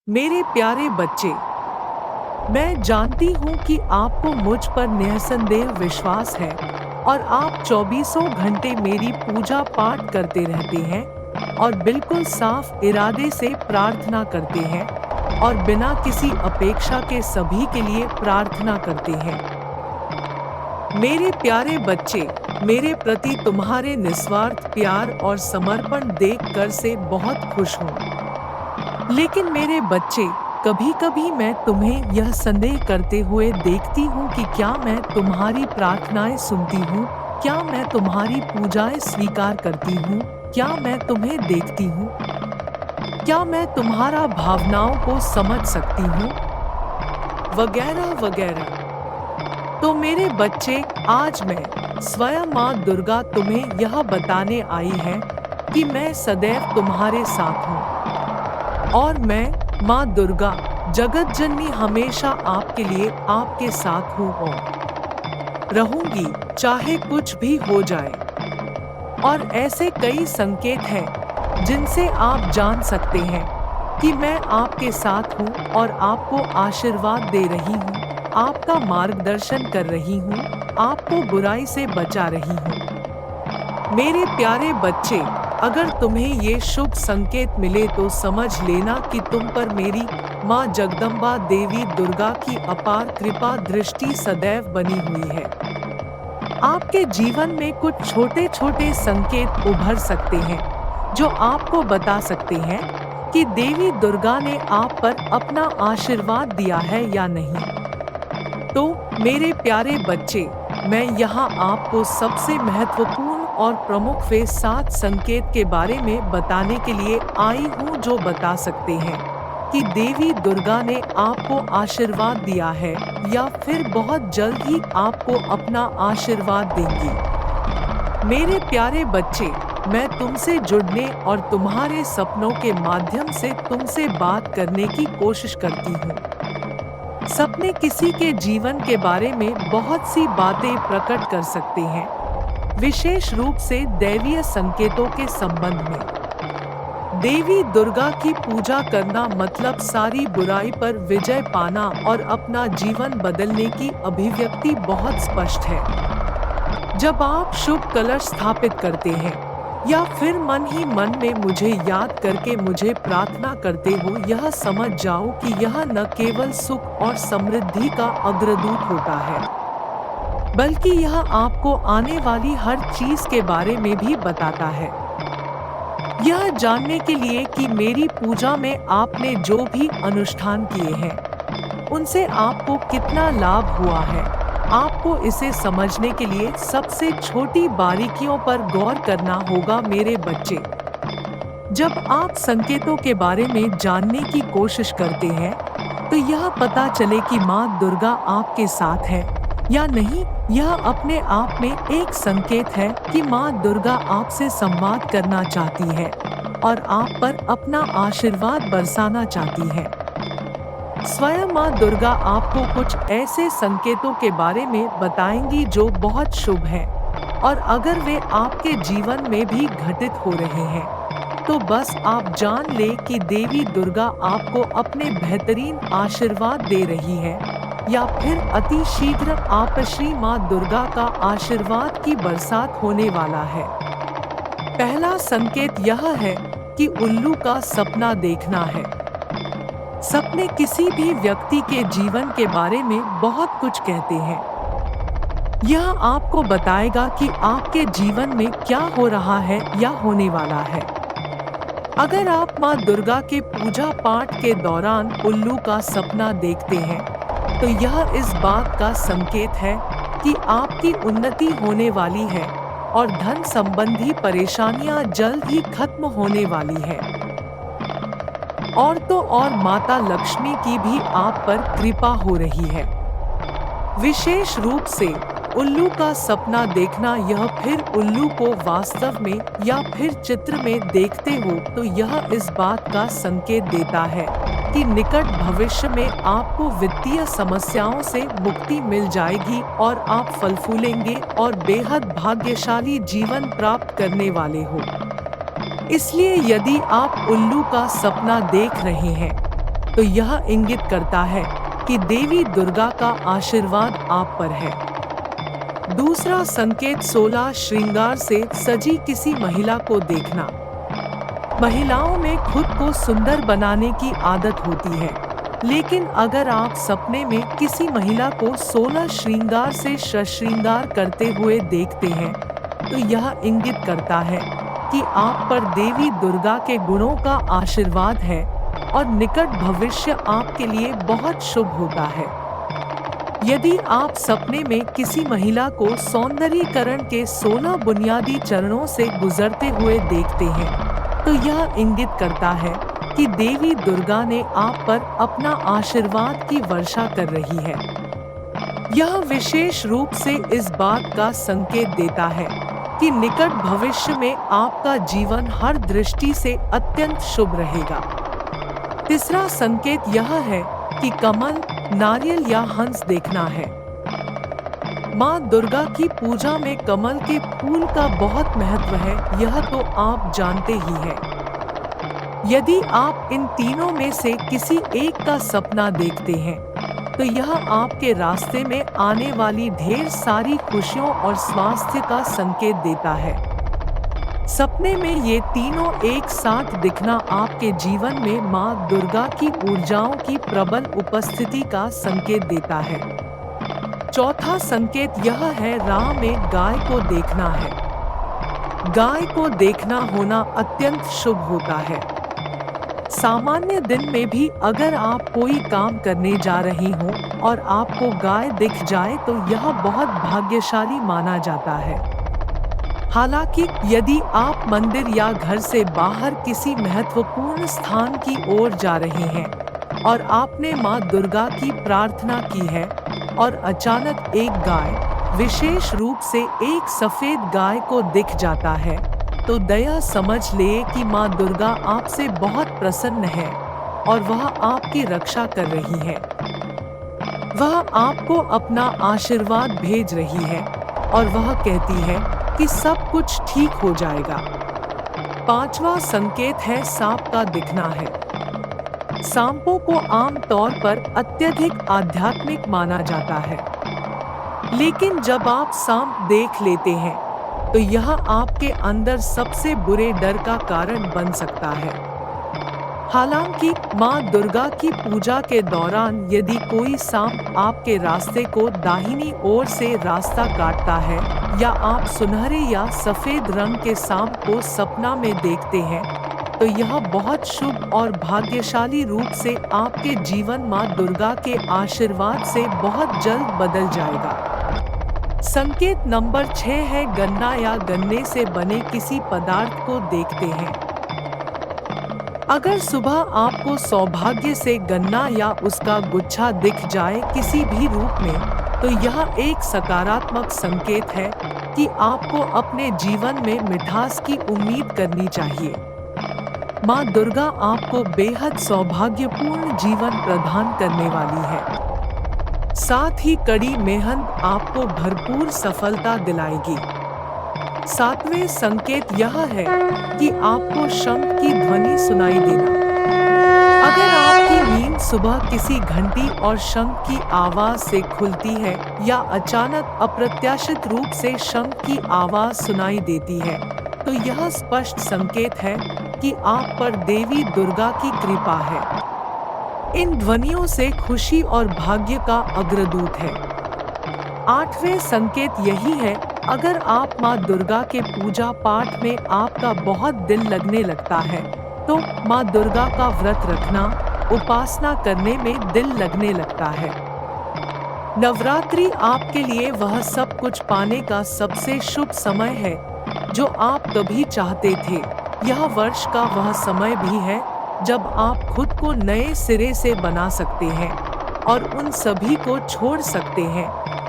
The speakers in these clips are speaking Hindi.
मेरे प्यारे बच्चे, मैं जानती हूँ कि आपको मुझ पर निःसंदेह विश्वास है और आप चौबीसों घंटे मेरी पूजा पाठ करते रहते हैं और बिल्कुल साफ इरादे से प्रार्थना करते हैं और बिना किसी अपेक्षा के सभी के लिए प्रार्थना करते हैं। मेरे प्यारे बच्चे, मेरे प्रति तुम्हारे निस्वार्थ प्यार और समर्पण देखकर से बहुत खुश हूँ। लेकिन मेरे बच्चे, कभी-कभी मैं तुम्हें यह संदेह करते हुए देखती हूँ कि क्या मैं तुम्हारी प्रार्थनाएं सुनती हूँ? क्या मैं तुम्हारी पूजाएं स्वीकार करती हूँ? क्या मैं तुम्हें देखती हूँ? क्या मैं तुम्हारा भावनाओं को समझ सकती हूँ? वगैरह वगैरह। तो मेरे बच्चे, आज मैं स्वयं माँ दुर्गा तुम्हें यह बताने आई है कि मैं सदैव तुम्हारे साथ हूँ और मैं, माँ दुर्गा, जगत जननी, हमेशा आपके लिए आपके साथ हूँ और रहूंगी, चाहे कुछ भी हो जाए। और ऐसे कई संकेत हैं जिनसे आप जान सकते हैं कि मैं आपके साथ हूँ और आपको आशीर्वाद दे रही हूँ, आपका मार्गदर्शन कर रही हूँ, आपको बुराई से बचा रही हूँ। मेरे प्यारे बच्चे, अगर तुम्हें ये शुभ संकेत मिले तो समझ लेना कि तुम पर मेरी माँ जगदम्बा देवी दुर्गा की अपार कृपा दृष्टि सदैव बनी हुई है। आपके जीवन में कुछ छोटे छोटे संकेत उभर सकते हैं जो आपको बता सकते हैं कि देवी दुर्गा ने आप पर अपना आशीर्वाद दिया है या नहीं। तो मेरे प्यारे बच्चे, मैं यहाँ आपको सबसे महत्वपूर्ण और प्रमुख वे 7 संकेत के बारे में बताने के लिए आई हूँ जो बता सकते हैं कि देवी दुर्गा ने आपको आशीर्वाद दिया है या फिर बहुत जल्द ही आपको अपना आशीर्वाद देंगी। मेरे प्यारे बच्चे, मैं तुमसे जुड़ने और तुम्हारे सपनों के माध्यम से तुमसे बात करने की कोशिश करती हूँ। सपने किसी के जीवन के बारे में बहुत सी बातें प्रकट कर सकते हैं, विशेष रूप से दैवीय संकेतों के संबंध में। देवी दुर्गा की पूजा करना मतलब सारी बुराई पर विजय पाना और अपना जीवन बदलने की अभिव्यक्ति बहुत स्पष्ट है। जब आप शुभ कलश स्थापित करते हैं या फिर मन ही मन में मुझे याद करके मुझे प्रार्थना करते हो, यह समझ जाओ कि यह न केवल सुख और समृद्धि का अग्रदूत होता है, बल्कि यह आपको आने वाली हर चीज के बारे में भी बताता है। यह जानने के लिए कि मेरी पूजा में आपने जो भी अनुष्ठान किए हैं, उनसे आपको कितना लाभ हुआ है, आपको इसे समझने के लिए सबसे छोटी बारीकियों पर गौर करना होगा। मेरे बच्चे, जब आप संकेतों के बारे में जानने की कोशिश करते हैं, तो यह पता चले कि माँ दुर्गा आपके साथ है या नहीं, यह अपने आप में एक संकेत है कि माँ दुर्गा आपसे संवाद करना चाहती है और आप पर अपना आशीर्वाद बरसाना चाहती है। स्वयं माँ दुर्गा आपको कुछ ऐसे संकेतों के बारे में बताएंगी जो बहुत शुभ हैं, और अगर वे आपके जीवन में भी घटित हो रहे हैं, तो बस आप जान लें कि देवी दुर्गा आपको अपने बेहतरीन आशीर्वाद दे रही है या फिर अति शीघ्र आप श्री माँ दुर्गा का आशीर्वाद की बरसात होने वाला है। पहला संकेत यह है कि उल्लू का सपना देखना है। सपने किसी भी व्यक्ति के जीवन के बारे में बहुत कुछ कहते हैं। यह आपको बताएगा कि आपके जीवन में क्या हो रहा है या होने वाला है। अगर आप माँ दुर्गा के पूजा पाठ के दौरान उल्लू का सपना देखते हैं, तो यह इस बात का संकेत है कि आपकी उन्नति होने वाली है और धन संबंधी परेशानियां जल्द ही खत्म होने वाली है। और तो और माता लक्ष्मी की भी आप पर कृपा हो रही है। विशेष रूप से उल्लू का सपना देखना, यह फिर उल्लू को वास्तव में या फिर चित्र में देखते हो, तो यह इस बात का संकेत देता है कि निकट भविष्य में आपको वित्तीय समस्याओं से मुक्ति मिल जाएगी और आप फल फूलेंगे और बेहद भाग्यशाली जीवन प्राप्त करने वाले हो। इसलिए यदि आप उल्लू का सपना देख रहे हैं, तो यह इंगित करता है कि देवी दुर्गा का आशीर्वाद आप पर है। दूसरा संकेत 16 श्रृंगार से सजी किसी महिला को देखना। महिलाओं में खुद को सुंदर बनाने की आदत होती है, लेकिन अगर आप सपने में किसी महिला को 16 श्रृंगार से सश्रृंगार करते हुए देखते हैं, तो यह इंगित करता है कि आप पर देवी दुर्गा के गुणों का आशीर्वाद है और निकट भविष्य आपके लिए बहुत शुभ होता है। यदि आप सपने में किसी महिला को सौंदर्यीकरण के 16 बुनियादी चरणों से गुजरते हुए देखते हैं, तो यह इंगित करता है कि देवी दुर्गा ने आप पर अपना आशीर्वाद की वर्षा कर रही है। यह विशेष रूप से इस बात का संकेत देता है कि निकट भविष्य में आपका जीवन हर दृष्टि से अत्यंत शुभ रहेगा। तीसरा संकेत यह है कि कमल, नारियल या हंस देखना है। माँ दुर्गा की पूजा में कमल के फूल का बहुत महत्व है, यह तो आप जानते ही हैं। यदि आप इन तीनों में से किसी एक का सपना देखते हैं, तो यह आपके रास्ते में आने वाली ढेर सारी खुशियों और स्वास्थ्य का संकेत देता है। सपने में ये तीनों एक साथ दिखना आपके जीवन में माँ दुर्गा की ऊर्जाओं की प्रबल उपस्थिति का संकेत देता है। चौथा संकेत यह है, राह में गाय को देखना है। गाय को देखना होना अत्यंत शुभ होता है। सामान्य दिन में भी अगर आप कोई काम करने जा रही हों और आपको गाय दिख जाए, तो यह बहुत भाग्यशाली माना जाता है। हालांकि यदि आप मंदिर या घर से बाहर किसी महत्वपूर्ण स्थान की ओर जा रहे हैं और आपने माँ दुर्गा की प्रार्थना की है और अचानक एक गाय, विशेष रूप से एक सफेद गाय को दिख जाता है, तो दया समझ ले कि माँ दुर्गा आपसे बहुत प्रसन्न है और वह आपकी रक्षा कर रही है। वह आपको अपना आशीर्वाद भेज रही है और वह कहती है कि सब कुछ ठीक हो जाएगा। पांचवा संकेत है, सांप का दिखना है। सांपों को आम तौर पर अत्यधिक आध्यात्मिक माना जाता है, लेकिन जब आप सांप देख लेते हैं, तो यह आपके अंदर सबसे बुरे डर का कारण बन सकता है। हालांकि माँ दुर्गा की पूजा के दौरान यदि कोई सांप आपके रास्ते को दाहिनी ओर से रास्ता काटता है या आप सुनहरे या सफेद रंग के सांप को सपना में देखते हैं, तो यह बहुत शुभ और भाग्यशाली रूप से आपके जीवन माँ दुर्गा के आशीर्वाद से बहुत जल्द बदल जाएगा। संकेत नंबर 6 है, गन्ना या गन्ने से बने किसी पदार्थ को देखते हैं। अगर सुबह आपको सौभाग्य से गन्ना या उसका गुच्छा दिख जाए किसी भी रूप में, तो यह एक सकारात्मक संकेत है कि आपको अपने जीवन में मिठास की उम्मीद करनी चाहिए। माँ दुर्गा आपको बेहद सौभाग्यपूर्ण जीवन प्रदान करने वाली है। साथ ही कड़ी मेहनत आपको भरपूर सफलता दिलाएगी। सातवें संकेत यह है कि आपको शंख की ध्वनि सुनाई देना। अगर आपकी नींद सुबह किसी घंटी और शंख की आवाज से खुलती है या अचानक अप्रत्याशित रूप से शंख की आवाज सुनाई देती है, तो यह स्पष्ट संकेत है कि आप पर देवी दुर्गा की कृपा है। इन ध्वनियों से खुशी और भाग्य का अग्रदूत है। आठवें संकेत यही है, अगर आप माँ दुर्गा के पूजा पाठ में आपका बहुत दिल लगने लगता है, तो माँ दुर्गा का व्रत रखना, उपासना करने में दिल लगने लगता है। नवरात्रि आपके लिए वह सब कुछ पाने का सबसे शुभ समय है जो आप कभी चाहते थे। यह वर्ष का वह समय भी है जब आप खुद को नए सिरे से बना सकते हैं और उन सभी को छोड़ सकते हैं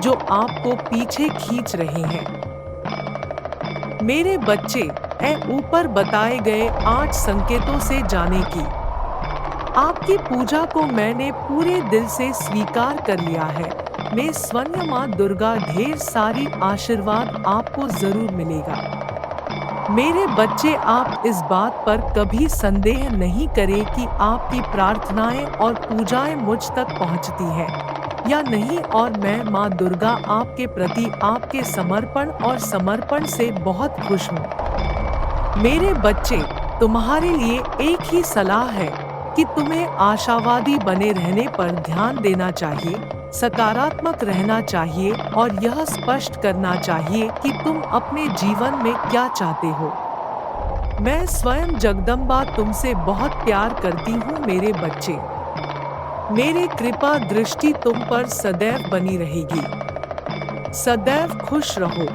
जो आपको पीछे खींच रहे हैं। मेरे बच्चे, ऊपर बताए गए 8 संकेतों से जाने की आपकी पूजा को मैंने पूरे दिल से स्वीकार कर लिया है। मैं स्वयं माँ दुर्गा ढेर सारी आशीर्वाद आपको जरूर मिलेगा। मेरे बच्चे, आप इस बात पर कभी संदेह नहीं करें कि आपकी प्रार्थनाएं और पूजाएं मुझ तक पहुंचती हैं या नहीं, और मैं माँ दुर्गा आपके प्रति आपके समर्पण से बहुत खुश हूँ। मेरे बच्चे, तुम्हारे लिए एक ही सलाह है कि तुम्हें आशावादी बने रहने पर ध्यान देना चाहिए, सकारात्मक रहना चाहिए और यह स्पष्ट करना चाहिए कि तुम अपने जीवन में क्या चाहते हो। मैं स्वयं जगदम्बा तुमसे बहुत प्यार करती हूँ मेरे बच्चे। मेरी कृपा दृष्टि तुम पर सदैव बनी रहेगी। सदैव खुश रहो।